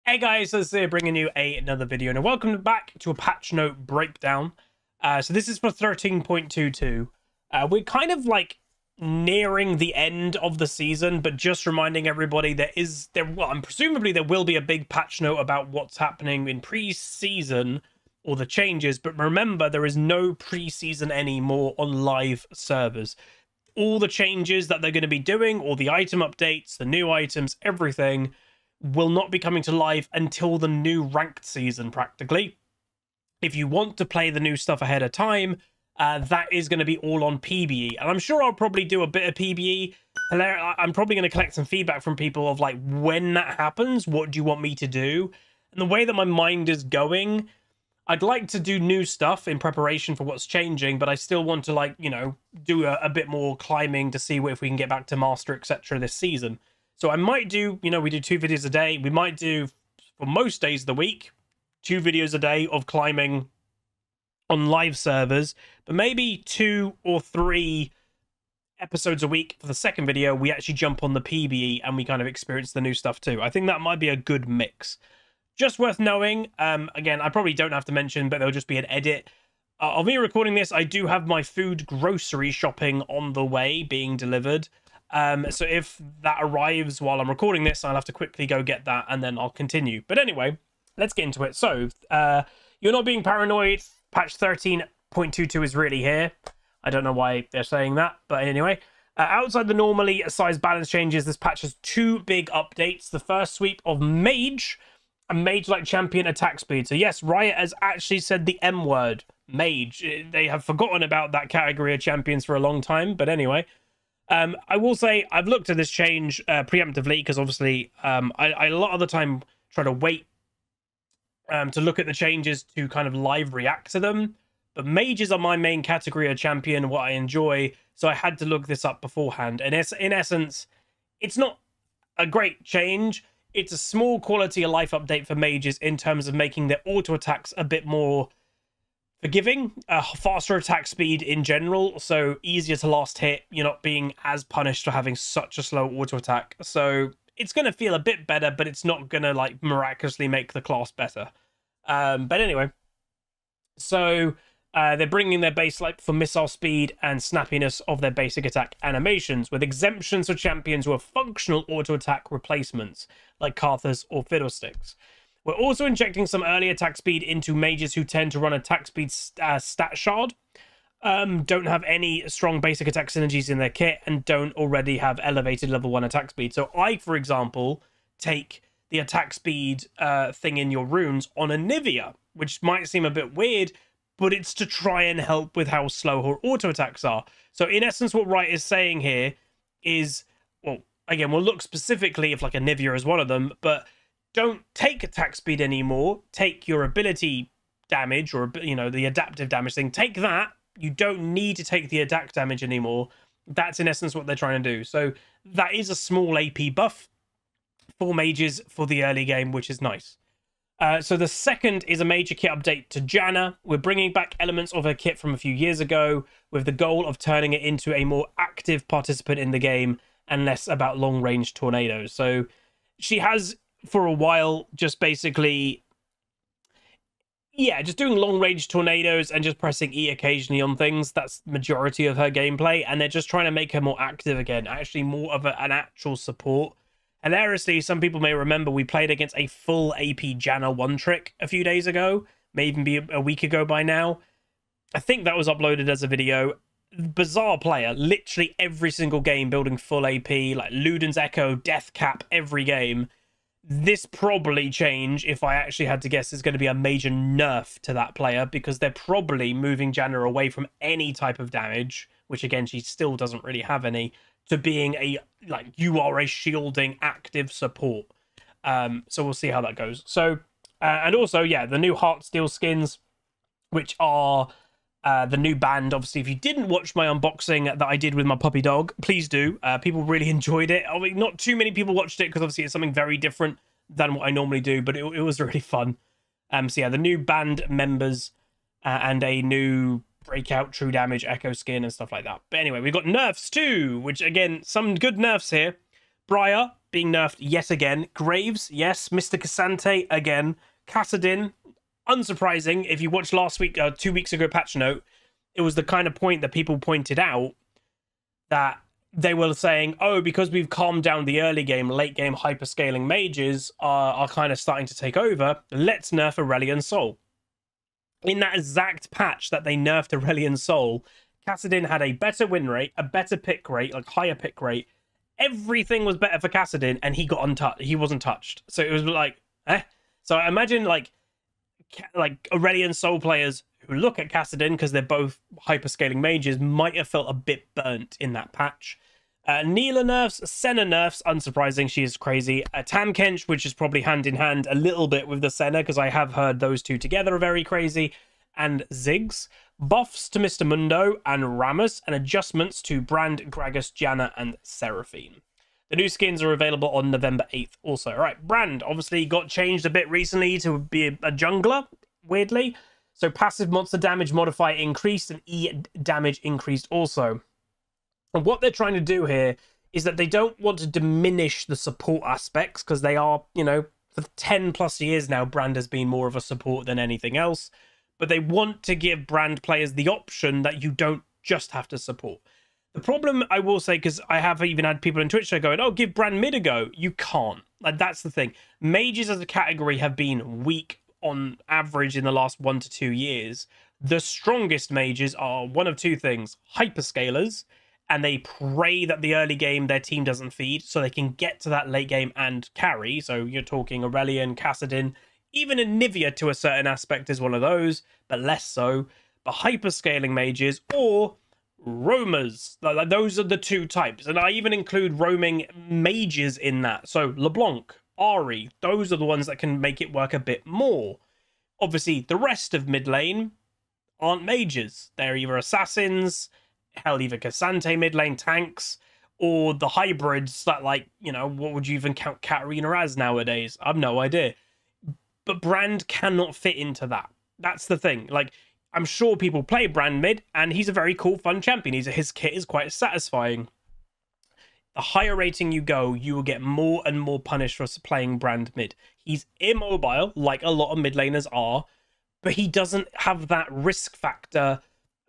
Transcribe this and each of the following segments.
Hey guys, so here bringing you another video, and welcome back to a patch note breakdown. So this is for 13.22. We're kind of like nearing the end of the season, but just reminding everybody presumably there will be a big patch note about what's happening in pre-season or the changes, but remember there is no pre-season anymore on live servers. All the changes that they're going to be doing, all the item updates, the new items, everything will not be coming to live until the new ranked season, practically. If you want to play the new stuff ahead of time, that is going to be all on PBE. And I'm sure I'll probably do a bit of PBE. I'm probably going to collect some feedback from people of like, when that happens, what do you want me to do? And the way that my mind is going, I'd like to do new stuff in preparation for what's changing, but I still want to, like, you know, do a bit more climbing to see if we can get back to Master, etc. this season. So I might do, you know, we do 2 videos a day. We might do, for most days of the week, 2 videos a day of climbing on live servers, but maybe 2 or 3 episodes a week for the second video. We actually jump on the PBE and we kind of experience the new stuff too. I think that might be a good mix. Just worth knowing, again, I probably don't have to mention, but there'll just be an edit. Of me recording this, I do have my food grocery shopping on the way being delivered. So if that arrives while I'm recording this, I'll have to quickly go get that and then I'll continue. But anyway, let's get into it. So, you're not being paranoid. Patch 13.22 is really here. I don't know why they're saying that, but anyway. Outside the normally size balance changes, this patch has 2 big updates. The first sweep of Mage and Mage-like champion attack speed. So yes, Riot has actually said the M word, Mage. They have forgotten about that category of champions for a long time, but anyway. I will say I've looked at this change preemptively because obviously I a lot of the time try to wait to look at the changes to kind of live react to them. But mages are my main category of champion, what I enjoy, so I had to look this up beforehand. And in essence, it's not a great change. It's a small quality of life update for mages in terms of making their auto attacks a bit more forgiving, faster attack speed in general, so easier to last hit. You're not being as punished for having such a slow auto attack, so it's going to feel a bit better, but it's not going to like miraculously make the class better. But anyway, so they're bringing their base life for missile speed and snappiness of their basic attack animations, with exemptions for champions who are functional auto attack replacements like Karthus or Fiddlesticks. We're also injecting some early attack speed into mages who tend to run attack speed stat shard, don't have any strong basic attack synergies in their kit, and don't already have elevated level 1 attack speed. So I, for example, take the attack speed thing in your runes on a Nivea, which might seem a bit weird, but it's to try and help with how slow her auto attacks are. So in essence, what Wright is saying here is, well, again, we'll look specifically if like a Nivea is one of them, but don't take attack speed anymore. Take your ability damage, or, you know, the adaptive damage thing. Take that. You don't need to take the attack damage anymore. That's in essence what they're trying to do. So that is a small AP buff for mages for the early game, which is nice. So the second is a major kit update to Janna. We're bringing back elements of her kit from a few years ago with the goal of turning it into a more active participant in the game and less about long-range tornadoes. So she has, for a while, just basically, yeah, just doing long-range tornadoes and just pressing E occasionally on things. That's the majority of her gameplay, and they're just trying to make her more active again, actually more of an actual support. Hilariously, some people may remember we played against a full AP Janna one-trick a few days ago, may even be a week ago by now. I think that was uploaded as a video. Bizarre player, literally every single game building full AP, like Luden's Echo, Death Cap, every game. This probably change, if I actually had to guess, is going to be a major nerf to that player, because they're probably moving Janna away from any type of damage, which again, she still doesn't really have any, to being a, like, you are a shielding active support. So we'll see how that goes. So, and also, yeah, the new Heartsteel skins, which are the new band. Obviously, if you didn't watch my unboxing that I did with my puppy dog, please do. People really enjoyed it. I mean, not too many people watched it because obviously it's something very different than what I normally do, but it was really fun. So yeah, the new band members and a new Breakout True Damage Echo skin and stuff like that. But anyway, we've got nerfs too, which again, some good nerfs here. BRIAR being nerfed yet again. Graves, yes. Mr. Cassante, again. Kassadin, unsurprising. If you watched last week, 2 weeks ago patch note, it was the kind of point that people pointed out that they were saying, oh, because we've calmed down the early game, late game hyperscaling mages are kind of starting to take over, let's nerf Aurelion Sol. In that exact patch that they nerfed Aurelion Sol, Kassadin had a better win rate, a better pick rate, like higher pick rate. Everything was better for Kassadin, and he got untouched. He wasn't touched. So it was like, eh? So I imagine like Aurelion Sol players who look at Kassadin, because they're both hyperscaling mages, might have felt a bit burnt in that patch. Neela nerfs, Senna nerfs, unsurprising, she is crazy. Tam Kench, which is probably hand in hand a little bit with the Senna, because I have heard those two together are very crazy. And Ziggs. Buffs to Mr. Mundo and Rammus, and adjustments to Brand, Gragas, Janna, and Seraphine. The new skins are available on November 8th also. All right, Brand obviously got changed a bit recently to be a jungler, weirdly. So passive monster damage modifier increased and E damage increased also. And what they're trying to do here is that they don't want to diminish the support aspects, because they are, you know, for 10 plus years now, Brand has been more of a support than anything else. But they want to give Brand players the option that you don't just have to support. The problem, I will say, because I have even had people in Twitch going, oh, give Brand mid a go. You can't. Like, that's the thing. Mages as a category have been weak on average in the last 1 to 2 years. The strongest mages are one of two things. Hyperscalers, and they pray that the early game their team doesn't feed, so they can get to that late game and carry. So you're talking Aurelion, Kassadin, even Anivia to a certain aspect is one of those, but less so. But hyperscaling mages or roamers, like those are the two types. And I even include roaming mages in that. So LeBlanc, Ari, those are the ones that can make it work a bit more. Obviously, the rest of mid lane aren't mages. They're either assassins, hell, either Cassante mid lane tanks, or the hybrids that, like, you know, what would you even count Katarina as nowadays? I've no idea. But Brand cannot fit into that. That's the thing. Like, I'm sure people play Brand mid, and he's a very cool, fun champion. His kit is quite satisfying. The higher rating you go, you will get more and more punished for playing Brand mid. He's immobile, like a lot of mid laners are, but he doesn't have that risk factor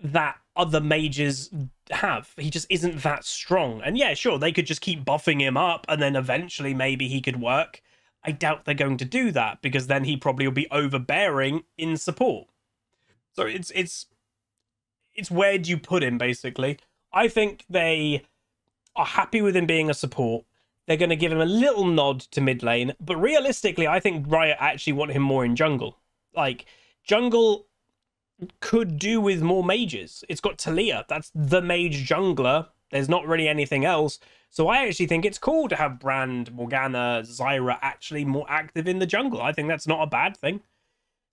that other mages have. He just isn't that strong. And yeah, sure, they could just keep buffing him up, and then eventually maybe he could work. I doubt they're going to do that, because then he probably will be overbearing in support. So it's where do you put him, basically. I think they are happy with him being a support. They're going to give him a little nod to mid lane, but realistically, I think Riot actually want him more in jungle. Like, jungle could do with more mages. It's got Talia. That's the mage jungler. There's not really anything else. So I actually think it's cool to have Brand, Morgana, Zyra actually more active in the jungle. I think that's not a bad thing.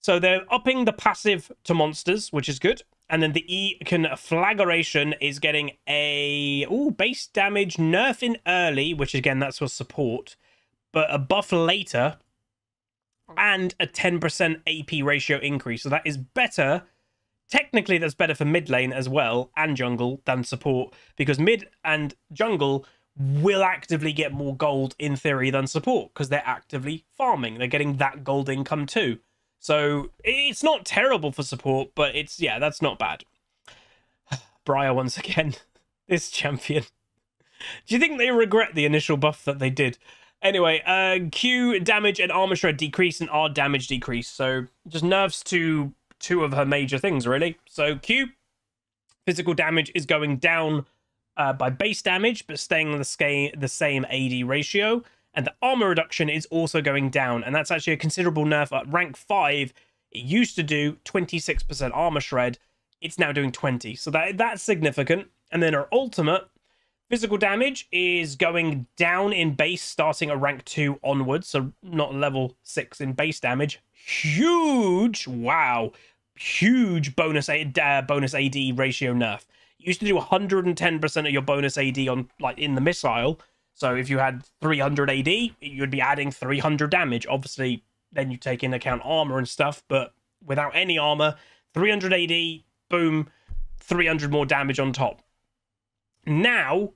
So they're upping the passive to monsters, which is good. And then the Flagration is getting a base damage nerf in early, which again, that's for support. But a buff later. And a 10% AP ratio increase. So that is better. Technically, that's better for mid lane as well, and jungle, than support, because mid and jungle will actively get more gold in theory than support, because they're actively farming. They're getting that gold income too. So it's not terrible for support, but it's, yeah, that's not bad. BRIAR once again, this champion. Do you think they regret the initial buff that they did? Anyway, Q damage and armor shred decrease and R damage decrease. So just nerfs to two of her major things, really. So Q, physical damage is going down by base damage, but staying the same AD ratio. And the armor reduction is also going down. And that's actually a considerable nerf. At rank 5, it used to do 26% armor shred. It's now doing 20. So that's significant. And then her ultimate, physical damage, is going down in base starting at rank 2 onwards. So not level 6 in base damage. Huge, wow, huge bonus AD ratio nerf. You used to do 110% of your bonus AD on, like, in the missile. So if you had 300 AD, you'd be adding 300 damage. Obviously, then you take into account armor and stuff, but without any armor, 300 AD, boom, 300 more damage on top. Now,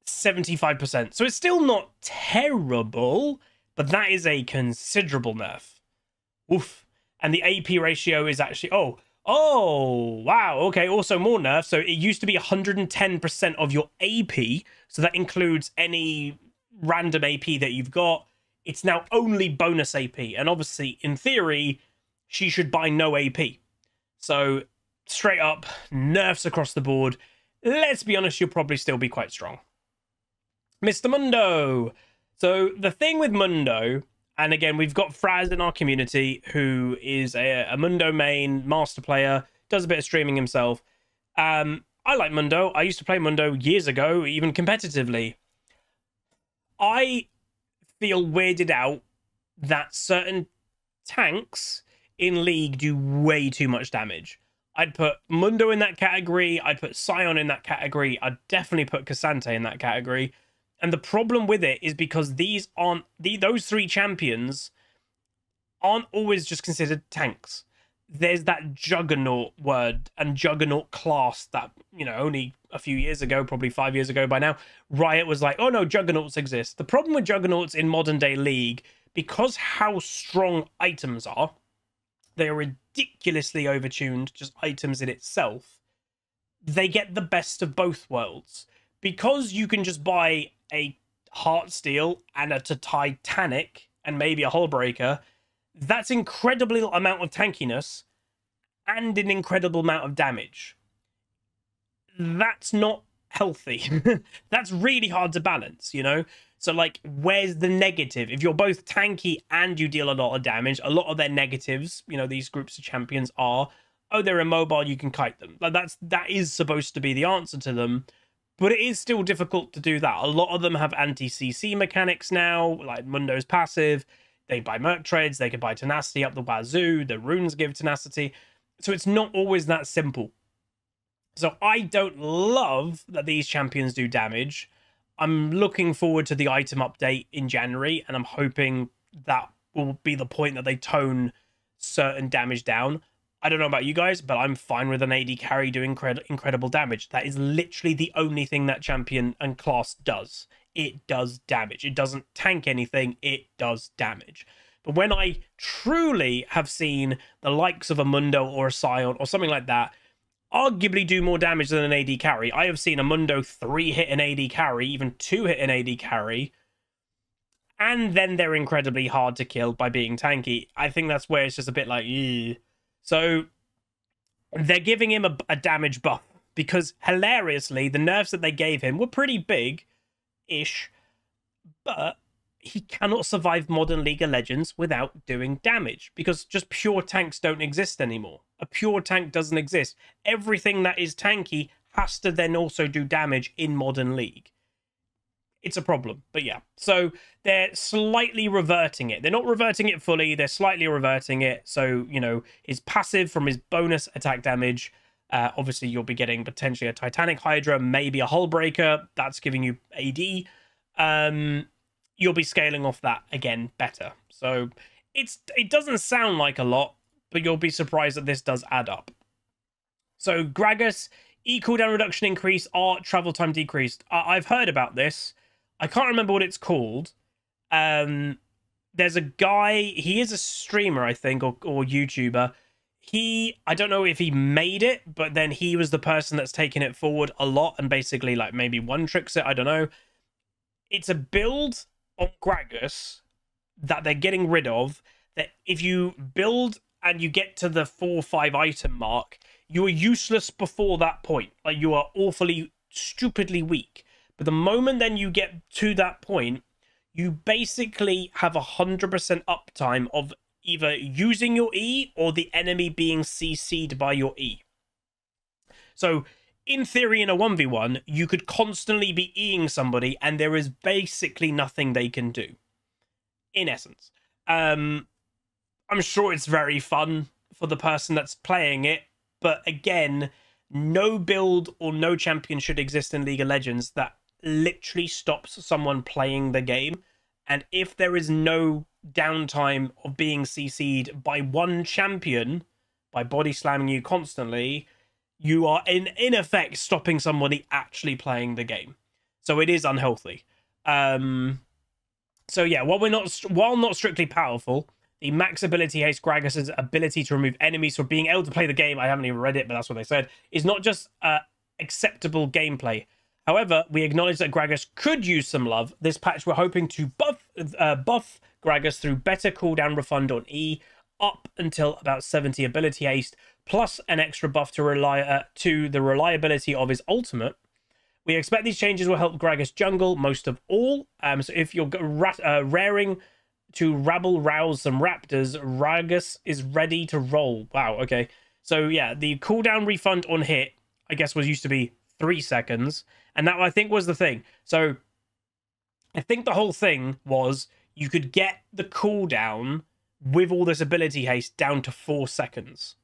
75%. So it's still not terrible, but that is a considerable nerf. Oof. And the AP ratio is actually... Oh, wow. Okay, also more nerfs. So it used to be 110% of your AP. So that includes any random AP that you've got. It's now only bonus AP. And obviously, in theory, she should buy no AP. So straight up, nerfs across the board. Let's be honest, you'll probably still be quite strong. Mr. Mundo. So the thing with Mundo, and again, we've got Fraz in our community who is a Mundo main master player, does a bit of streaming himself. I like Mundo. I used to play Mundo years ago, even competitively. I feel weirded out that certain tanks in League do way too much damage. I'd put Mundo in that category. I'd put Sion in that category. I'd definitely put Cassante in that category. And the problem with it is because these aren't... those three champions aren't always just considered tanks. There's that Juggernaut word and Juggernaut class that, you know, only a few years ago, probably 5 years ago by now, Riot was like, oh no, Juggernauts exist. The problem with Juggernauts in modern day League, because how strong items are, they are ridiculously overtuned, just items in itself. They get the best of both worlds. Because you can just buy a Heartsteel and a Titanic and maybe a Hullbreaker, that's incredible amount of tankiness and an incredible amount of damage. That's not healthy. That's really hard to balance, you know? So, like, where's the negative? If you're both tanky and you deal a lot of damage, a lot of their negatives, you know, these groups of champions are, oh, they're immobile, you can kite them. Like, that is supposed to be the answer to them. But it is still difficult to do that. A lot of them have anti-CC mechanics now, like Mundo's passive. They buy Merc Trades, they can buy Tenacity up the wazoo, the runes give Tenacity. So it's not always that simple. So I don't love that these champions do damage. I'm looking forward to the item update in January, and I'm hoping that will be the point that they tone certain damage down. I don't know about you guys, but I'm fine with an AD carry doing incredible damage. That is literally the only thing that champion and class does. It does damage. It doesn't tank anything. It does damage. But when I truly have seen the likes of a Mundo or a Sion or something like that arguably do more damage than an AD carry. I have seen a Mundo 3-hit an AD carry, even 2-hit an AD carry, and then they're incredibly hard to kill by being tanky. I think that's where it's just a bit like, ew. So they're giving him a damage buff because, hilariously, the nerfs that they gave him were pretty big-ish, but he cannot survive Modern League of Legends without doing damage because just pure tanks don't exist anymore. A pure tank doesn't exist. Everything that is tanky has to then also do damage in Modern League. It's a problem, but yeah. So they're slightly reverting it. They're not reverting it fully. They're slightly reverting it. So, you know, his passive from his bonus attack damage, obviously you'll be getting potentially a Titanic Hydra, maybe a Hullbreaker. That's giving you AD. You'll be scaling off that again better. So it doesn't sound like a lot, but you'll be surprised that this does add up. So Gragas, E cooldown reduction increase, art travel time decreased. I've heard about this. I can't remember what it's called. There's a guy, he is a streamer, I think, or YouTuber. I don't know if he made it, but then he was the person that's taken it forward a lot and basically like maybe one-tricks it, I don't know. It's a build on Gragas that they're getting rid of, that if you build and you get to the 4 or 5 item mark, you are useless before that point. Like, you are awfully, stupidly weak. But the moment then you get to that point, you basically have 100% uptime of either using your E or the enemy being CC'd by your E. So, in theory, in a 1v1, you could constantly be Eing somebody and there is basically nothing they can do. In essence. I'm sure it's very fun for the person that's playing it, but again, no build or no champion should exist in League of Legends that literally stops someone playing the game. And if there is no downtime of being CC'd by one champion, by body slamming you constantly, you are in effect stopping somebody actually playing the game. So it is unhealthy. So yeah, while not strictly powerful, the max ability haste Gragas's ability to remove enemies from being able to play the game, I haven't even read it, but that's what they said, is not just acceptable gameplay. However, we acknowledge that Gragas could use some love. This patch, we're hoping to buff Gragas through better cooldown refund on E, up until about 70 ability haste, plus an extra buff to the reliability of his ultimate. We expect these changes will help Gragas jungle most of all. So if you're raring to rabble rouse some raptors, Gragas is ready to roll. Wow, okay. So yeah, the cooldown refund on hit, I guess, used to be 3 seconds. And that, I think, was the thing. So I think the whole thing was you could get the cooldown with all this ability haste down to 4 seconds,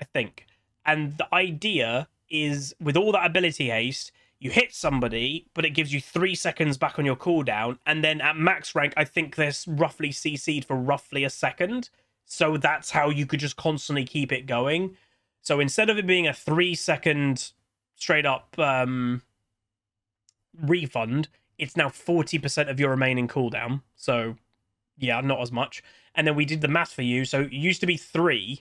I think. And the idea is, with all that ability haste, you hit somebody, but it gives you 3 seconds back on your cooldown. And then at max rank, I think they're roughly CC'd for roughly a second. So that's how you could just constantly keep it going. So instead of it being a 3 second straight up refund, it's now 40% of your remaining cooldown. So yeah, not as much. And then we did the math for you. So it used to be 3.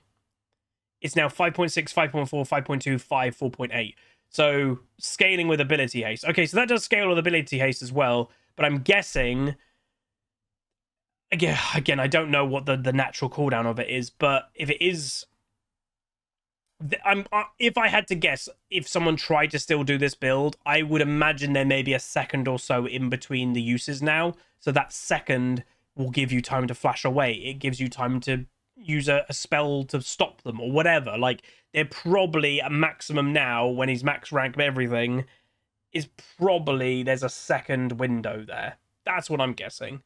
It's now 5.6, 5.4, 5.2, 5, 4.8. So scaling with ability haste. Okay, so that does scale with ability haste as well. But I'm guessing, again, I don't know what the natural cooldown of it is. But if it is, if I had to guess, if someone tried to still do this build, I would imagine there may be a second or so in between the uses now. So that second will give you time to flash away. It gives you time to use a spell to stop them or whatever. Like, they're probably a maximum now, when he's max rank of everything, is probably there's a second window there. That's what I'm guessing.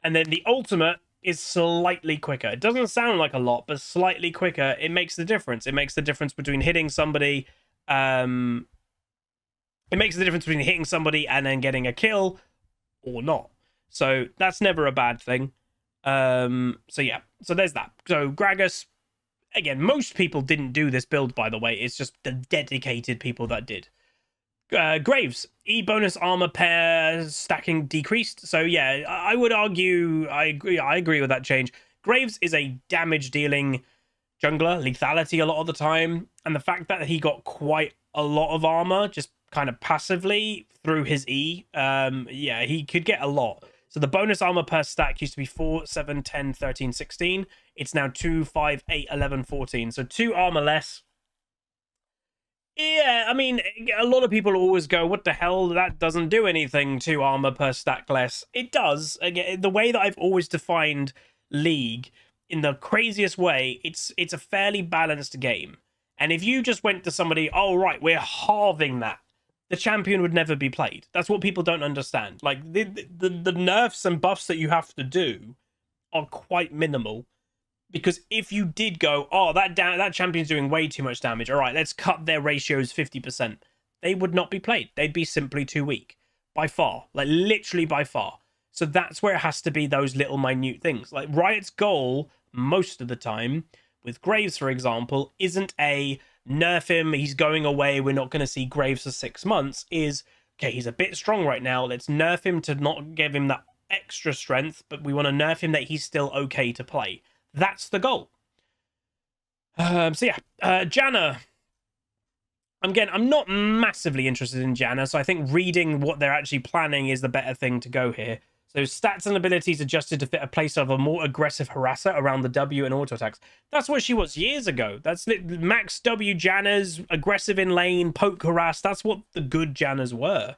And then the ultimate is slightly quicker. It doesn't sound like a lot, but slightly quicker. It makes the difference. It makes the difference between hitting somebody. It makes the difference between hitting somebody and then getting a kill or not. So that's never a bad thing. So yeah, so there's that. So Gragas, again, most people didn't do this build, by the way. It's just the dedicated people that did. Graves, E bonus armor pair stacking decreased. So yeah, I would argue, I agree with that change. Graves is a damage dealing jungler, lethality a lot of the time, and the fact that he got quite a lot of armor just kind of passively through his E, yeah, he could get a lot. So the bonus armor per stack used to be 4, 7, 10, 13, 16. It's now 2, 5, 8, 11, 14. So 2 armor less. Yeah, I mean, a lot of people always go, what the hell? That doesn't do anything, 2 armor per stack less. It does. Again, the way that I've always defined League, in the craziest way, it's a fairly balanced game. And if you just went to somebody, oh, right, we're halving that, the champion would never be played. That's what people don't understand. Like, the nerfs and buffs that you have to do are quite minimal. Because if you did go, oh, that champion's doing way too much damage, all right, let's cut their ratios 50%, they would not be played. They'd be simply too weak. By far. Like, literally by far. So that's where it has to be those little minute things. Like, Riot's goal, most of the time, with Graves, for example, isn't a nerf him, he's going away, we're not going to see Graves for 6 months, is, okay, he's a bit strong right now, let's nerf him to not give him that extra strength, but we want to nerf him that he's still okay to play. That's the goal. So yeah, Janna. Again, I'm not massively interested in Janna, so I think reading what they're actually planning is the better thing to go here. So stats and abilities adjusted to fit a playstyle of a more aggressive harasser around the W and auto attacks. That's what she was years ago. That's max W Jannas, aggressive in lane, poke harass. That's what the good Jannas were.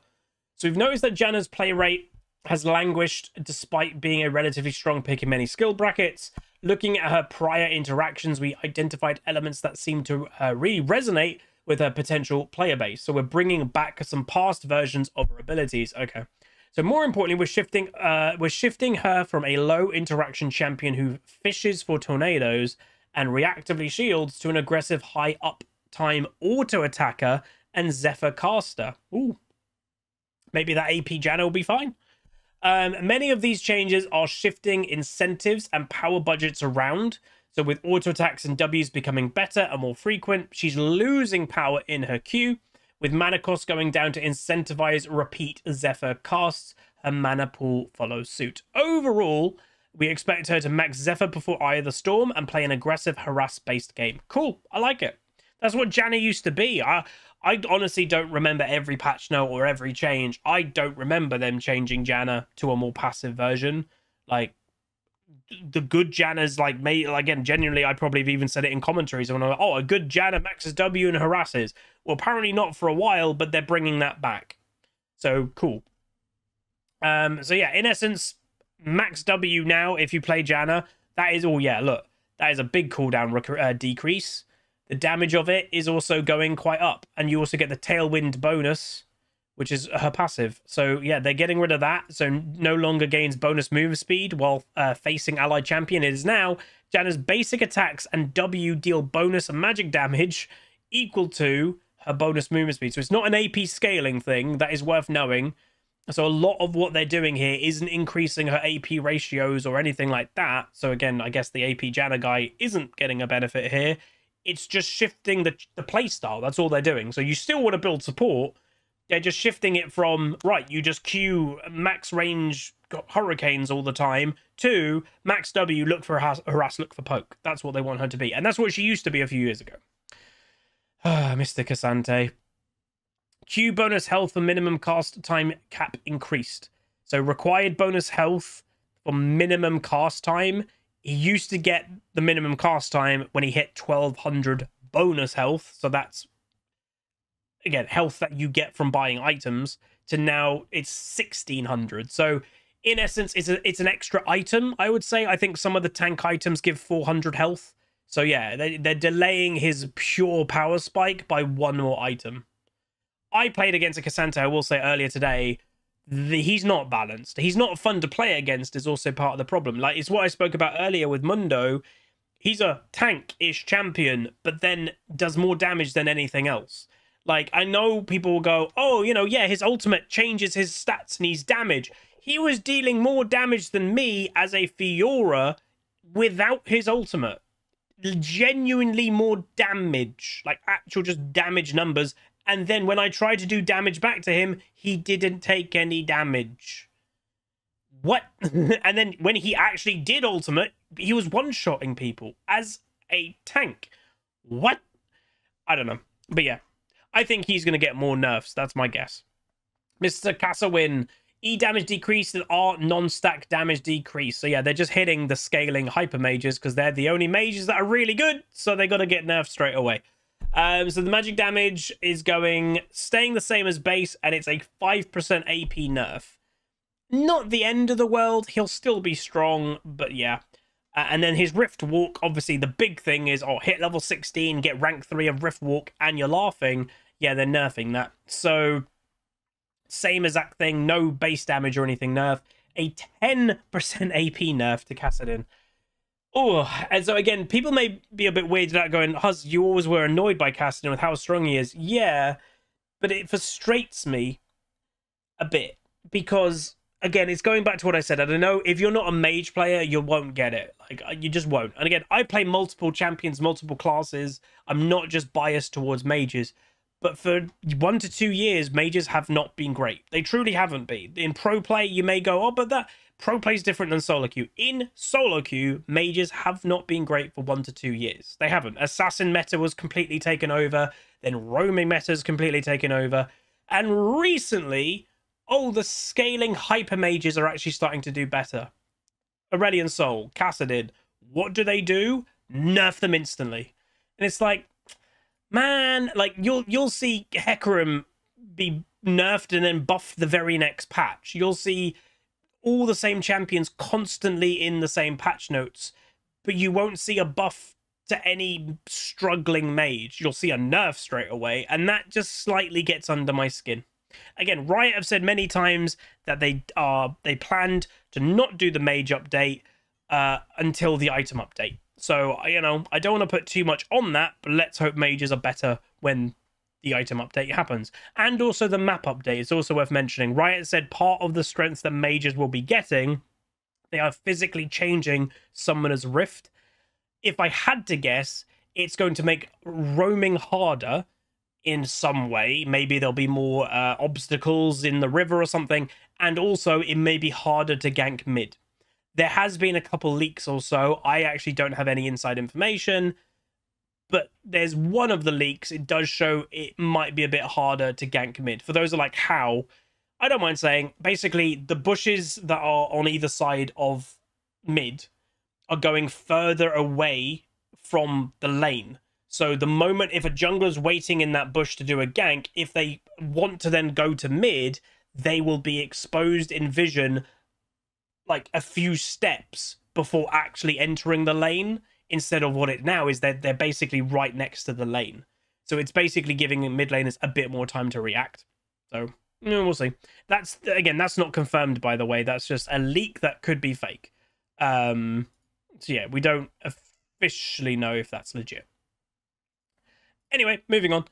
So we've noticed that Janna's play rate has languished despite being a relatively strong pick in many skill brackets. Looking at her prior interactions, we identified elements that seem to really resonate with her potential player base. So we're bringing back some past versions of her abilities. Okay. So more importantly, we're shifting her from a low interaction champion who fishes for tornadoes and reactively shields to an aggressive high uptime auto attacker and Zephyr caster. Ooh, maybe that AP Janna will be fine. Many of these changes are shifting incentives and power budgets around. So with auto attacks and Ws becoming better and more frequent, she's losing power in her Q. with mana cost going down to incentivize repeat Zephyr casts. Her mana pool follows suit. Overall, we expect her to max Zephyr before Eye of the Storm and play an aggressive harass-based game. Cool, I like it. That's what Janna used to be. I honestly don't remember every patch note or every change. I don't remember them changing Janna to a more passive version. Like, the good Janna's, like, again, genuinely, I probably have even said it in commentaries. When I'm like, oh, a good Janna maxes W and harasses. Well, apparently not for a while, but they're bringing that back. So, cool. So yeah, in essence, max W now if you play Janna. That is all, yeah, look. That is a big cooldown decrease. The damage of it is also going quite up. And you also get the Tailwind bonus, which is her passive. So yeah, they're getting rid of that. So no longer gains bonus move speed while facing allied champion. It is now Janna's basic attacks and W deal bonus and magic damage equal to her bonus movement speed. So it's not an AP scaling thing. That is worth knowing. So a lot of what they're doing here isn't increasing her AP ratios or anything like that. So again, I guess the AP Janna guy isn't getting a benefit here. It's just shifting the playstyle. That's all they're doing. So you still want to build support. They're just shifting it from, right, you just queue max range hurricanes all the time, to max W, look for harass, look for poke. That's what they want her to be. And that's what she used to be a few years ago. Mr. Cassante. Q bonus health for minimum cast time cap increased. So required bonus health for minimum cast time. He used to get the minimum cast time when he hit 1200 bonus health. So that's, again, health that you get from buying items, to now it's 1600. So in essence, it's an extra item, I would say. I think some of the tank items give 400 health. So yeah, they're delaying his pure power spike by one more item. I played against a Cassante, I will say, earlier today. He's not balanced. He's not fun to play against is also part of the problem. Like, it's what I spoke about earlier with Mundo. He's a tank-ish champion, but then does more damage than anything else. Like, I know people will go, oh, you know, yeah, his ultimate changes his stats and he's damage. He was dealing more damage than me as a Fiora without his ultimate. Genuinely more damage. Like, actual just damage numbers. And then when I tried to do damage back to him, he didn't take any damage. What? And then when he actually did ultimate, he was one-shotting people as a tank. What? I don't know. But yeah, I think he's going to get more nerfs. That's my guess. Mr. Cassawin. E damage decrease and R non-stack damage decrease. So yeah, they're just hitting the scaling hyper mages because they're the only mages that are really good. So they got to get nerfed straight away. So the magic damage is staying the same as base, and it's a 5% AP nerf. Not the end of the world. He'll still be strong, but yeah. And then his Rift Walk, obviously the big thing is, oh, hit level 16, get rank 3 of Rift Walk, and you're laughing. Yeah, they're nerfing that. So, same exact thing, no base damage or anything nerf. A 10% AP nerf to Kassadin. Oh, and so again, people may be a bit weirded out going, Huz, you always were annoyed by Kassadin with how strong he is. Yeah, but it frustrates me a bit because, again, it's going back to what I said. I don't know, if you're not a mage player, you won't get it. Like, you just won't. And again, I play multiple champions, multiple classes. I'm not just biased towards mages. But for 1 to 2 years, mages have not been great. They truly haven't been. In pro play, you may go, oh, but that pro play is different than solo queue. In solo queue, mages have not been great for 1 to 2 years. They haven't. Assassin meta was completely taken over. Then roaming meta is completely taken over. And recently, oh, the scaling hyper mages are actually starting to do better. Aurelion Sol, Kassadin, what do? Nerf them instantly. And it's like, man, like you'll see Hecarim be nerfed and then buffed the very next patch. You'll see all the same champions constantly in the same patch notes, but you won't see a buff to any struggling mage. You'll see a nerf straight away, and that just slightly gets under my skin. Again, Riot have said many times that they planned to not do the mage update until the item update. So, you know, I don't want to put too much on that, but let's hope mages are better when the item update happens. And also the map update. It's also worth mentioning. Riot said part of the strengths that mages will be getting, they are physically changing Summoner's Rift. If I had to guess, it's going to make roaming harder in some way. Maybe there'll be more obstacles in the river or something, and also it may be harder to gank mid. There has been a couple leaks or so. I actually don't have any inside information, but there's one of the leaks. It does show it might be a bit harder to gank mid. For those who are like, how? I don't mind saying, basically, the bushes that are on either side of mid are going further away from the lane. So the moment, if a jungler's waiting in that bush to do a gank, if they want to then go to mid, they will be exposed in vision like a few steps before actually entering the lane, instead of what it now is that they're basically right next to the lane. So it's basically giving mid laners a bit more time to react. So we'll see. That's, again, that's not confirmed, by the way. That's just a leak that could be fake. So yeah, we don't officially know if that's legit. Anyway, moving on.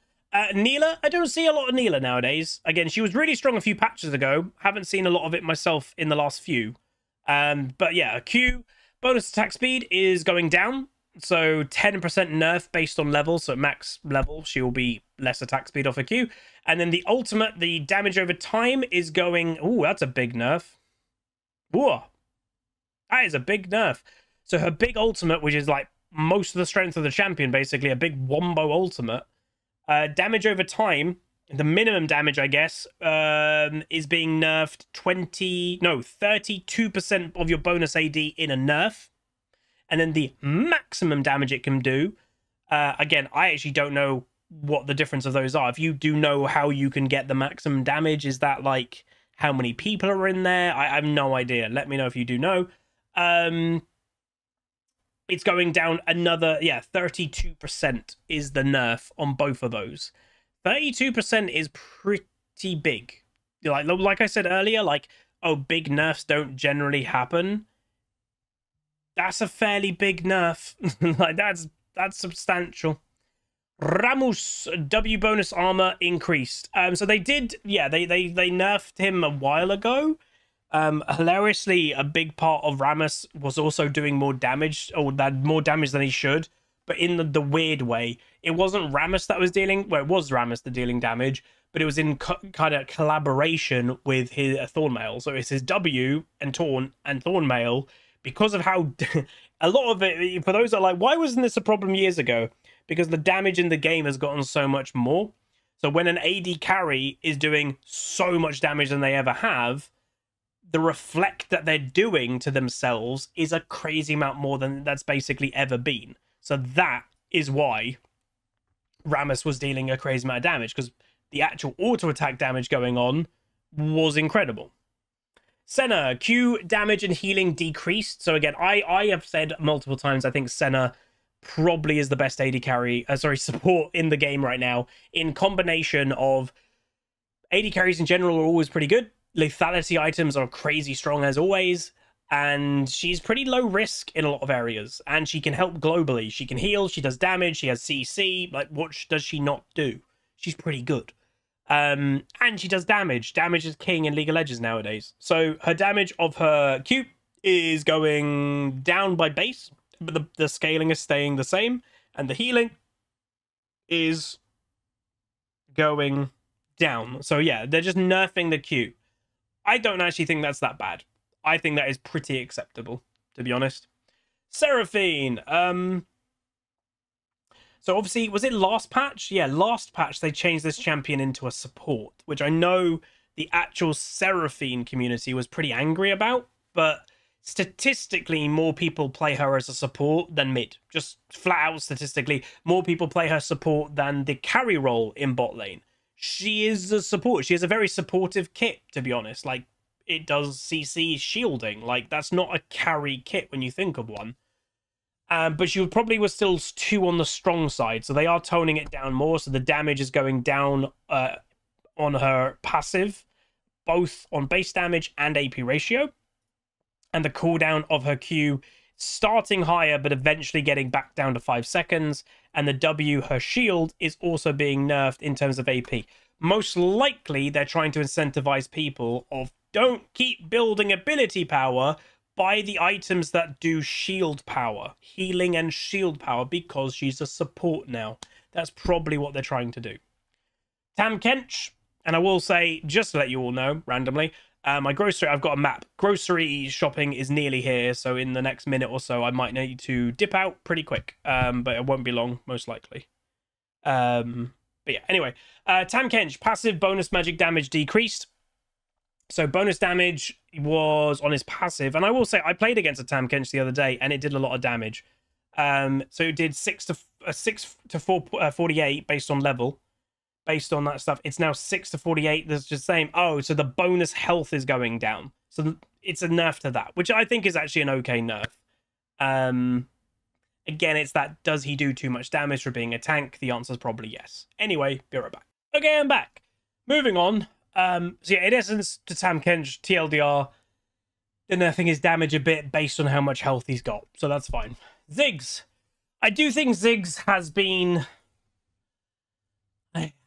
Neela, I don't see a lot of Neela nowadays. Again, she was really strong a few patches ago. Haven't seen a lot of it myself in the last few. But yeah, Q bonus attack speed is going down. So 10% nerf based on level. So at max level, she will be less attack speed off a Q. And then the ultimate, the damage over time is going... Ooh, that's a big nerf. Ooh, that is a big nerf. So her big ultimate, which is like most of the strength of the champion, basically a big wombo ultimate, damage over time, the minimum damage, I guess, is being nerfed 32% of your bonus AD in a nerf. And then the maximum damage it can do, again, I actually don't know what the difference of those are. If you do know how you can get the maximum damage, is that like how many people are in there? I have no idea. Let me know if you do know. It's going down another, yeah, 32% is the nerf on both of those. 32% is pretty big. Like I said earlier, like, oh, big nerfs don't generally happen. That's a fairly big nerf. Like, that's substantial. Ramos W bonus armor increased. So they did, yeah, they nerfed him a while ago. Hilariously, a big part of Ramos was also doing more damage, or that more damage than he should, but in the weird way. It wasn't Ramos that was dealing, well, it was Ramos the dealing damage, but it was in kind of collaboration with his Thornmail. So it's his W and Thornmail, because of how a lot of it, for those that are like, why wasn't this a problem years ago? Because the damage in the game has gotten so much more. So when an AD carry is doing so much damage than they ever have, the reflect that they're doing to themselves is a crazy amount more than that's basically ever been. So that is why Ramos was dealing a crazy amount of damage, because the actual auto attack damage going on was incredible. Senna, Q damage and healing decreased. So again, I have said multiple times, I think Senna probably is the best AD carry, support in the game right now. In combination of AD carries in general are always pretty good. Lethality items are crazy strong as always, and she's pretty low risk in a lot of areas, and she can help globally. She can heal, she does damage, she has CC. Like, what does she not do? She's pretty good. And she does damage. Damage is king in League of Legends nowadays. So her damage of her Q is going down by base, but the scaling is staying the same, and the healing is going down. So yeah, they're just nerfing the Q. I don't actually think that's that bad. I think that is pretty acceptable, to be honest. Seraphine. So obviously, was it last patch? Yeah, last patch they changed this champion into a support, which I know the actual Seraphine community was pretty angry about, but statistically, more people play her as a support than mid. Just flat out statistically, more people play her support than the carry role in bot lane. She is a support. She has a very supportive kit, to be honest. Like, it does CC shielding. Like, that's not a carry kit when you think of one. But she probably was still too on the strong side, so they are toning it down more. So the damage is going down on her passive, both on base damage and AP ratio. And the cooldown of her Q starting higher, but eventually getting back down to 5 seconds. And the W, her shield, is also being nerfed in terms of AP. Most likely, they're trying to incentivize people of don't keep building ability power, buy the items that do shield power, healing and shield power, because she's a support now. That's probably what they're trying to do. Tam Kench, and I will say, just to let you all know, randomly, my grocery, I've got a map. Grocery shopping is nearly here, so in the next minute or so, I might need to dip out pretty quick, but it won't be long, most likely. But yeah, anyway, Tam Kench, passive bonus magic damage decreased. So bonus damage was on his passive, and I will say I played against a Tam Kench the other day, and it did a lot of damage. So it did 6 to 48 based on level. Based on that stuff, it's now 6 to 48. That's just saying, oh, so the bonus health is going down. So it's a nerf to that, which I think is actually an okay nerf. Again, it's that, does he do too much damage for being a tank? The answer is probably yes. Anyway, be right back. Okay, I'm back. Moving on. So yeah, in essence, to Tam Kench, TLDR, the nerfing his damage a bit based on how much health he's got. So that's fine. Ziggs. I do think Ziggs has been...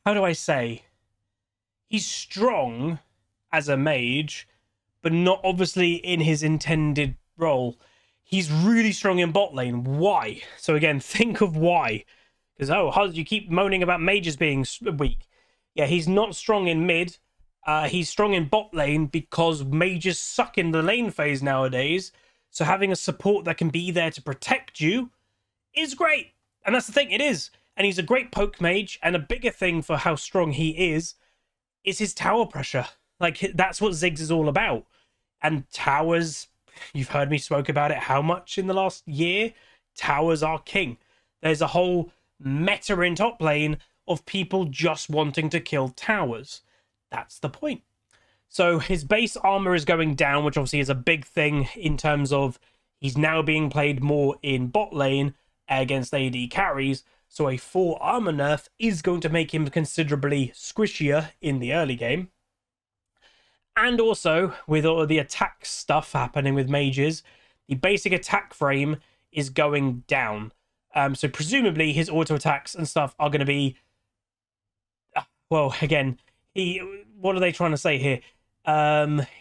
How do I say? He's strong as a mage, but not obviously in his intended role. He's really strong in bot lane. Why? So again, think of why. Because, oh, Huz, you keep moaning about mages being weak. Yeah, he's not strong in mid. He's strong in bot lane because mages suck in the lane phase nowadays. So having a support that can be there to protect you is great. And that's the thing, it is. And he's a great poke mage, and a bigger thing for how strong he is his tower pressure. Like, that's what Ziggs is all about. And towers, you've heard me spoke about it how much in the last year? Towers are king. There's a whole meta in top lane of people just wanting to kill towers. That's the point. So his base armor is going down, which obviously is a big thing in terms of he's now being played more in bot lane against AD carries. So a 4 armor nerf is going to make him considerably squishier in the early game. And also, with all the attack stuff happening with mages, the basic attack frame is going down. So presumably his auto attacks and stuff are going to be... Well, again, what are they trying to say here?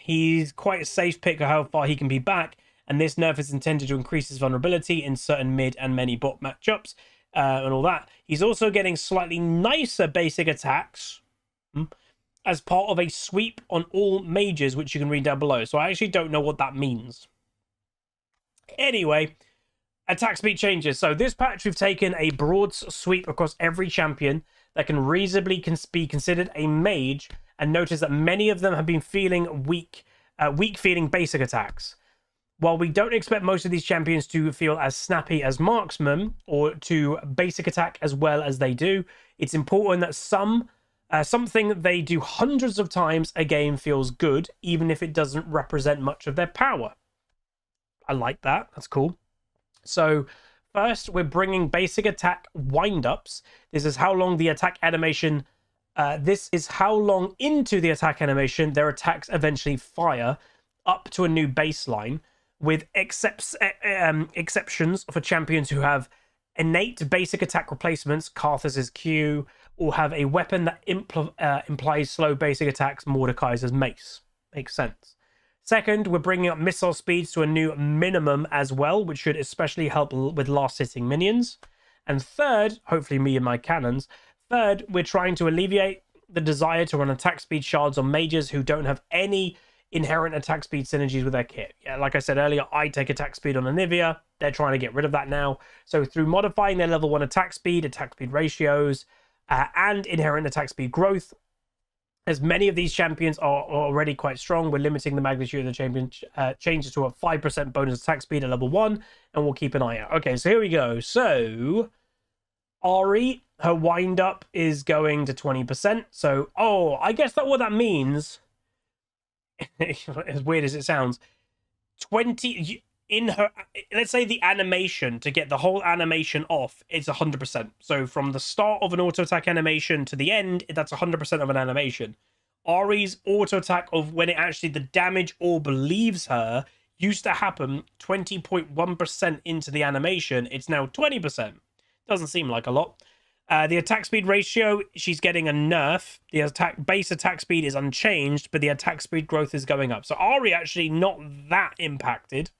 He's quite a safe pick of how far he can be back. And this nerf is intended to increase his vulnerability in certain mid and many bot matchups. And all that. He's also getting slightly nicer basic attacks as part of a sweep on all mages, which you can read down below. So I actually don't know what that means. Anyway, attack speed changes. So this patch, we've taken a broad sweep across every champion that can reasonably be considered a mage, and notice that many of them have been feeling weak feeling basic attacks. While we don't expect most of these champions to feel as snappy as marksmen or to basic attack as well as they do, it's important that something they do hundreds of times a game feels good, even if it doesn't represent much of their power. I like that. That's cool. So first, we're bringing basic attack wind-ups. This is how long the attack animation... this is how long into the attack animation their attacks eventually fire up to a new baseline, with exceptions for champions who have innate basic attack replacements, Karthus's Q, or have a weapon that implies slow basic attacks, Mordekaiser's Mace. Makes sense. Second, we're bringing up missile speeds to a new minimum as well, which should especially help with last-hitting minions. And third, hopefully me and my cannons, third, we're trying to alleviate the desire to run attack speed shards on mages who don't have any inherent attack speed synergies with their kit. Yeah, like I said earlier, I take attack speed on Anivia. They're trying to get rid of that now. So through modifying their level 1 attack speed ratios, and inherent attack speed growth, as many of these champions are already quite strong, we're limiting the magnitude of the champion changes to a 5% bonus attack speed at level 1, and we'll keep an eye out. Okay, so here we go. So Ari, her wind up is going to 20%. So, oh, I guess that what that means, as weird as it sounds, 20 in her, let's say the animation, to get the whole animation off, it's 100%. So from the start of an auto attack animation to the end, that's 100% of an animation. Ari's auto attack of when it actually, the damage orb leaves her, used to happen 20.1% into the animation. It's now 20%. Doesn't seem like a lot. The attack speed ratio, she's getting a nerf. The base attack speed is unchanged, but the attack speed growth is going up. So Ari actually not that impacted.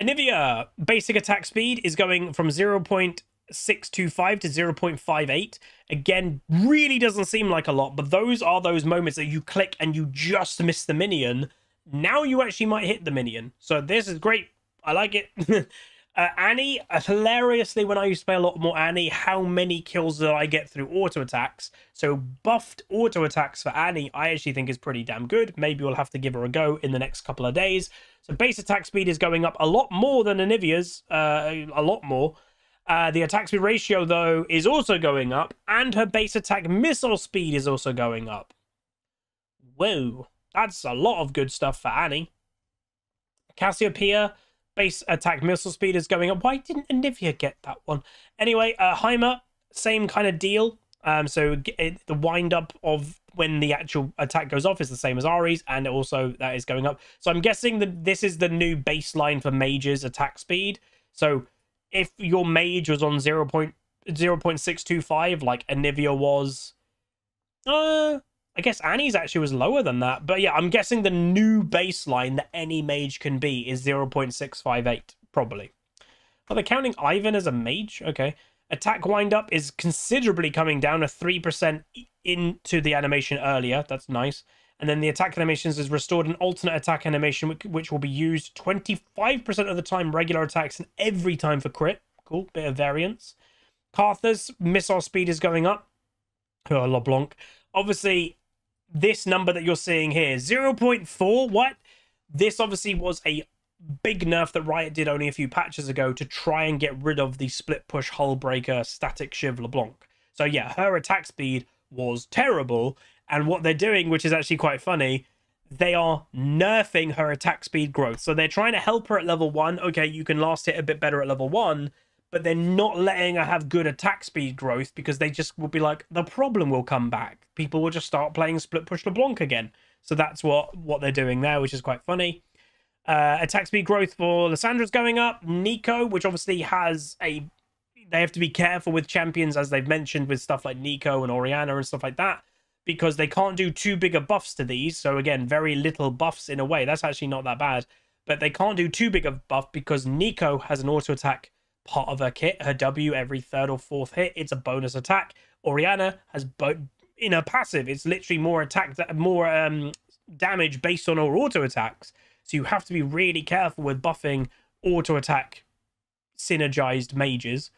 Anivia, basic attack speed is going from 0.0 0.625 to 0.58. Again, really doesn't seem like a lot, but those are those moments that you click and you just miss the minion. Now you actually might hit the minion. So this is great. I like it. Annie, hilariously, when I used to play a lot more Annie, how many kills did I get through auto attacks? So buffed auto attacks for Annie, I actually think is pretty damn good. Maybe we'll have to give her a go in the next couple of days. So base attack speed is going up a lot more than Anivia's, a lot more. The attack speed ratio, though, is also going up, and her base attack missile speed is also going up. Whoa, that's a lot of good stuff for Annie. Cassiopeia, base attack missile speed is going up. Why didn't Anivia get that one? Anyway, Heimer, same kind of deal. So the wind up of when the actual attack goes off is the same as Ari's, and also that is going up. So I'm guessing that this is the new baseline for mages attack speed. So if your mage was on 0.625, like Anivia was, I guess Annie's actually was lower than that. But yeah, I'm guessing the new baseline that any mage can be is 0.658, probably. Are they counting Ivan as a mage? Okay. Attack wind-up is considerably coming down, a 3% into the animation earlier. That's nice. And then the attack animations is restored an alternate attack animation, which will be used 25% of the time regular attacks and every time for crit. Cool, bit of variance. Cartha's missile speed is going up. Oh, LeBlanc. Obviously, this number that you're seeing here, 0.4, what? This obviously was a big nerf that Riot did only a few patches ago to try and get rid of the split push hull breaker static Shiv LeBlanc. So yeah, her attack speed was terrible, and what they're doing, which is actually quite funny, they are nerfing her attack speed growth. So they're trying to help her at level 1. Okay, you can last hit a bit better at level 1, but they're not letting her have good attack speed growth because they just will be like, the problem will come back. People will just start playing split push LeBlanc again. So that's what they're doing there, which is quite funny. Attack speed growth for Lyssandra's going up. Nico, which obviously has a... They have to be careful with champions, as they've mentioned, with stuff like Nico and Orianna and stuff like that, because they can't do too big of buffs to these. So again, very little buffs in a way. That's actually not that bad. But they can't do too big of buff because Nico has an auto attack part of her kit, her W, every third or fourth hit. It's a bonus attack. Orianna has in her passive, it's literally more attack, more damage based on her auto attacks. So you have to be really careful with buffing auto attack synergized mages.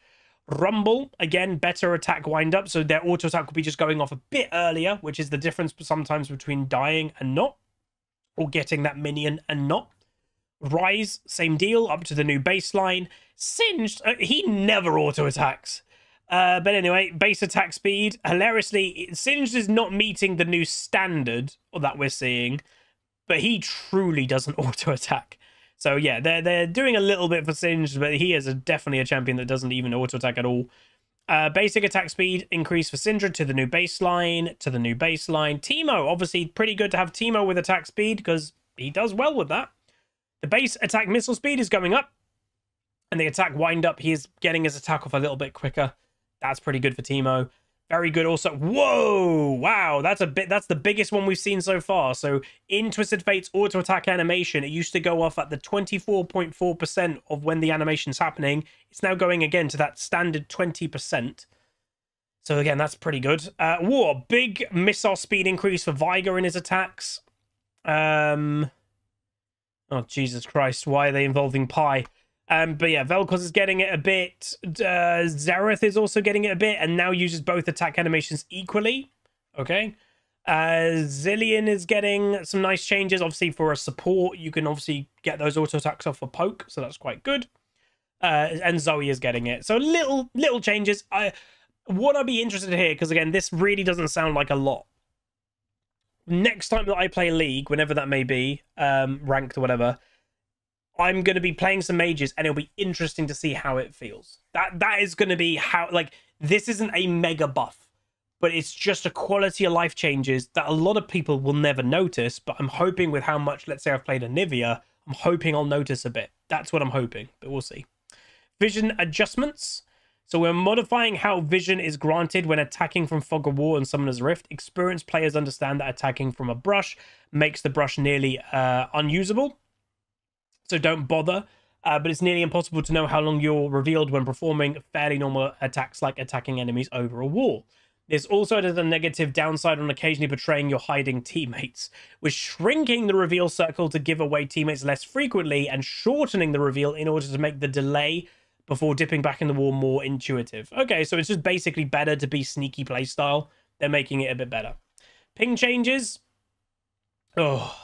Rumble, again, better attack wind up, so their auto attack will be just going off a bit earlier, which is the difference sometimes between dying and not, or getting that minion and not. Rise, same deal, up to the new baseline. Singed, he never auto attacks. But anyway, base attack speed, hilariously, Singed is not meeting the new standard that we're seeing, but he truly doesn't auto attack. So yeah, they're doing a little bit for Singed, but he is definitely a champion that doesn't even auto attack at all. Basic attack speed increase for Syndra to the new baseline, Teemo, obviously pretty good to have Teemo with attack speed because he does well with that. The base attack missile speed is going up, and the attack wind up, he is getting his attack off a little bit quicker. That's pretty good for Teemo. Very good also. Whoa! Wow, that's the biggest one we've seen so far. So in Twisted Fate's auto attack animation, it used to go off at the 24.4% of when the animation's happening. It's now going again to that standard 20%. So again, that's pretty good. Whoa, big missile speed increase for Viger in his attacks. Oh, Jesus Christ, why are they involving Pi? But yeah, Vel'Koz is getting it a bit. Xerath is also getting it a bit, and now uses both attack animations equally. Okay. Zillion is getting some nice changes. Obviously, for a support, you can obviously get those auto attacks off for poke, so that's quite good. And Zoe is getting it. So little changes. What I'd be interested in here, because again, this really doesn't sound like a lot. Next time that I play League, whenever that may be, ranked or whatever, I'm going to be playing some mages, and it'll be interesting to see how it feels. That is going to be how, like, this isn't a mega buff, but it's just a quality of life changes that a lot of people will never notice, but I'm hoping with how much, let's say I've played Anivia, I'm hoping I'll notice a bit. That's what I'm hoping, but we'll see. Vision adjustments. So we're modifying how vision is granted when attacking from Fog of War and Summoner's Rift. Experienced players understand that attacking from a brush makes the brush nearly unusable. So don't bother. but it's nearly impossible to know how long you're revealed when performing fairly normal attacks like attacking enemies over a wall. This also has a negative downside on occasionally betraying your hiding teammates, with shrinking the reveal circle to give away teammates less frequently and shortening the reveal in order to make the delay before dipping back in the wall more intuitive. Okay, so it's just basically better to be sneaky playstyle. They're making it a bit better. Ping changes. Oh,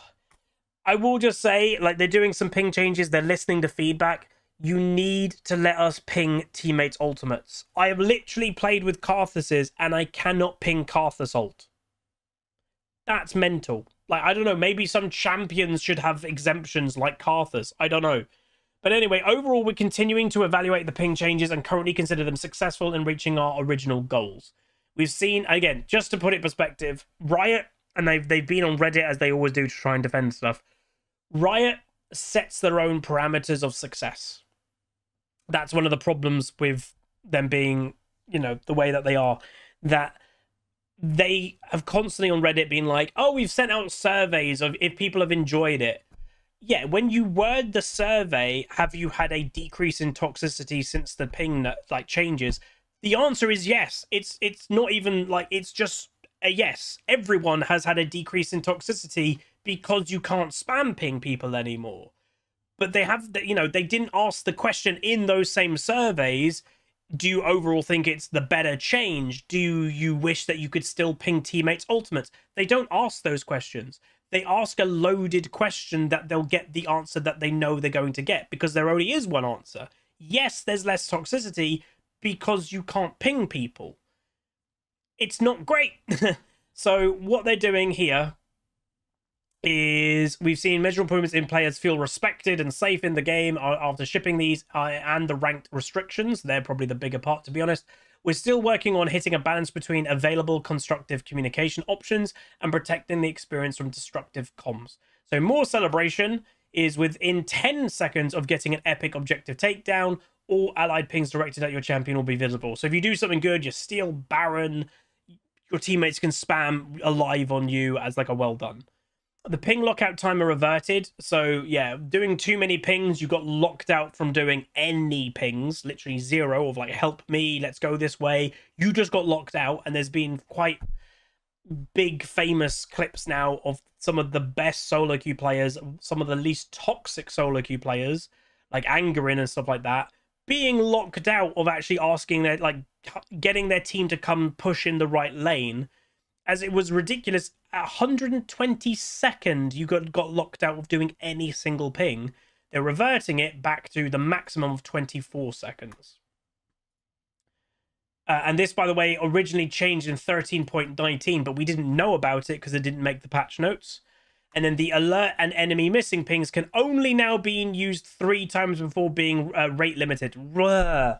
I will just say, like, they're doing some ping changes. They're listening to feedback. You need to let us ping teammates' ultimates. I have literally played with Karthus's and I cannot ping Karthus ult. That's mental. Like, I don't know, maybe some champions should have exemptions like Karthus. I don't know. But anyway, overall, we're continuing to evaluate the ping changes and currently consider them successful in reaching our original goals. We've seen, again, just to put it in perspective, Riot, and they've been on Reddit as they always do to try and defend stuff. Riot sets their own parameters of success. That's one of the problems with them being, you know, the way that they are. That they have constantly on Reddit been like, oh, we've sent out surveys of if people have enjoyed it. Yeah, when you word the survey, have you had a decrease in toxicity since the ping like changes? The answer is yes. It's not even like, it's just a yes. Everyone has had a decrease in toxicity because you can't spam ping people anymore. But they have, you know, they didn't ask the question in those same surveys, do you overall think it's the better change? Do you wish that you could still ping teammates' ultimates? They don't ask those questions. They ask a loaded question that they'll get the answer that they know they're going to get, because there only is one answer. Yes, there's less toxicity because you can't ping people. It's not great. So what they're doing here is we've seen measurable improvements in players feel respected and safe in the game after shipping these and the ranked restrictions. They're probably the bigger part, to be honest. We're still working on hitting a balance between available constructive communication options and protecting the experience from destructive comms. So more celebration is within 10 seconds of getting an epic objective takedown, all allied pings directed at your champion will be visible. So if you do something good, you steal Baron, your teammates can spam alive on you as like a well done. The ping lockout timer reverted. So yeah, doing too many pings, you got locked out from doing any pings, literally zero of like, help me, let's go this way. You just got locked out, and there's been quite big famous clips now of some of the best solo queue players, some of the least toxic solo queue players, like Angerin and stuff like that, being locked out of actually asking their, like, getting their team to come push in the right lane. As it was ridiculous, at 122nd, you got locked out of doing any single ping. They're reverting it back to the maximum of 24 seconds. And this, by the way, originally changed in 13.19, but we didn't know about it because it didn't make the patch notes. And then the alert and enemy missing pings can only now be used 3 times before being rate limited. Ruh.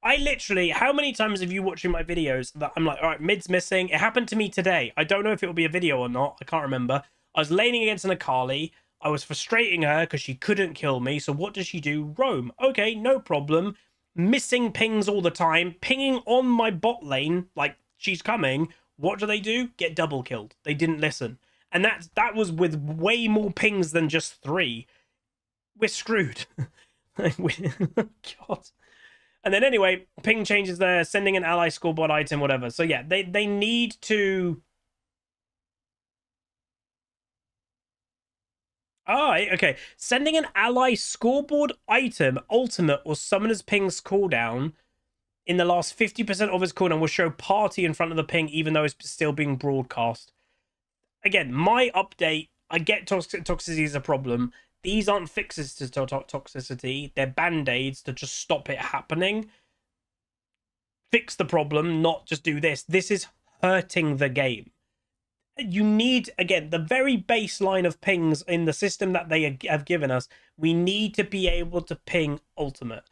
I literally, how many times have you watching my videos that I'm like, all right, mid's missing? It happened to me today. I don't know if it will be a video or not. I can't remember. I was laning against an Akali. I was frustrating her because she couldn't kill me. So what does she do? Roam. Okay, no problem. Missing pings all the time. Pinging on my bot lane, like she's coming. What do? Get double killed. They didn't listen. And that was with way more pings than just 3. We're screwed. God. And then anyway, ping changes there, sending an ally scoreboard item, whatever. So yeah, they need to... Oh, okay. Sending an ally scoreboard item, ultimate, or summoner's ping's cooldown in the last 50% of its cooldown will show party in front of the ping, even though it's still being broadcast. Again, my update, I get toxicity is a problem. These aren't fixes to toxicity. They're band-aids to just stop it happening. Fix the problem, not just do this. This is hurting the game. You need, again, the very baseline of pings in the system that they have given us. We need to be able to ping ultimate.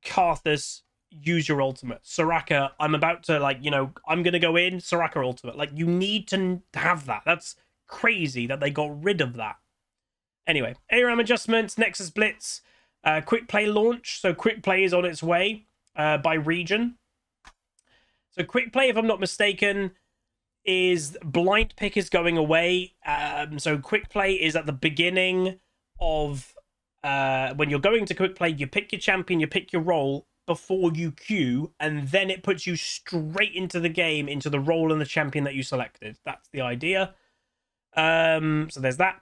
Karthus, use your ultimate. Soraka, I'm about to, like, you know, I'm going to go in. Soraka ultimate. Like, you need to have that. That's crazy that they got rid of that. Anyway, ARAM adjustments, Nexus Blitz, quick play launch. So quick play is on its way by region. So quick play, if I'm not mistaken, is blind pick is going away. So quick play is at the beginning of when you're going to quick play, you pick your champion, you pick your role before you queue, and then it puts you straight into the game, into the role and the champion that you selected. That's the idea. So there's that.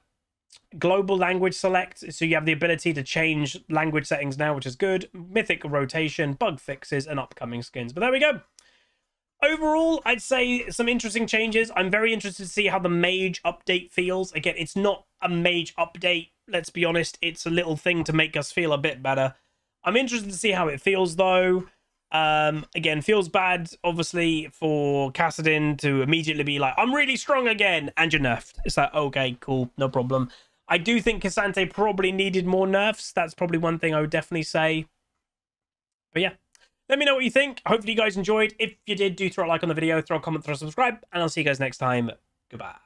Global language select, so you have the ability to change language settings now, which is good. Mythic rotation, bug fixes, and upcoming skins. But there we go. Overall, I'd say some interesting changes. I'm very interested to see how the mage update feels. Again, it's not a mage update, let's be honest. It's a little thing to make us feel a bit better. I'm interested to see how it feels, though. Again, feels bad, obviously, for Kassadin to immediately be like, I'm really strong again, and you're nerfed. It's like, okay, cool, no problem. I do think Cassante probably needed more nerfs. That's probably one thing I would definitely say. But yeah, let me know what you think. Hopefully you guys enjoyed. If you did, do throw a like on the video, throw a comment, throw a subscribe, and I'll see you guys next time. Goodbye.